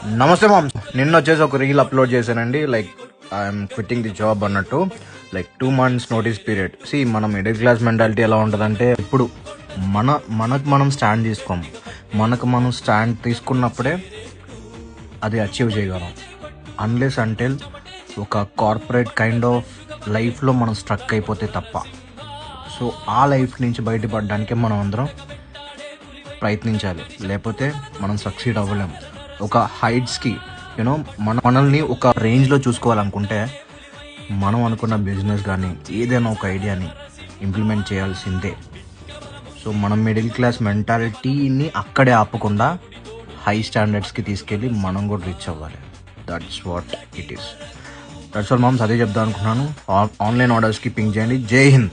నమస్తే మామ్. నిన్న వచ్చేసి ఒక రీల్ అప్లోడ్ చేశానండి. Like I'm quitting the job అన్నట్టు. Like 2 months notice period. మన మిడిల్ క్లాస్ మెంటాలిటీ ఎలా ఉంటుందంటే, ఇప్పుడు మనకు మనం స్టాండ్ తీసుకోము. మనకు మనం స్టాండ్ తీసుకున్నప్పుడే అది అచీవ్ చేయగలం. అన్లెస్ అంటిల్ ఒక కార్పొరేట్ కైండ్ ఆఫ్ లైఫ్లో మనం స్ట్రక్ అయిపోతే తప్ప. సో ఆ లైఫ్ నుంచి బయటపడడానికే మనం అందరం ప్రయత్నించాలి. లేకపోతే మనం సక్సీడ్ అవ్వలేము. ఒక హైట్స్కి మనల్ని ఒక రేంజ్లో చూసుకోవాలనుకుంటే మనం అనుకున్న బిజినెస్ కానీ ఏదైనా ఒక ఐడియాని ఇంప్లిమెంట్ చేయాల్సిందే. సో మనం మిడిల్ క్లాస్ మెంటాలిటీని అక్కడే ఆపకుండా హై స్టాండర్డ్స్కి తీసుకెళ్ళి మనం కూడా రీచ్ అవ్వాలి. That's what it is. That's all moms. అదే చెప్దాం అనుకున్నాను. ఆన్లైన్ ఆర్డర్స్కి పింక్ చేయండి. జై హింద్.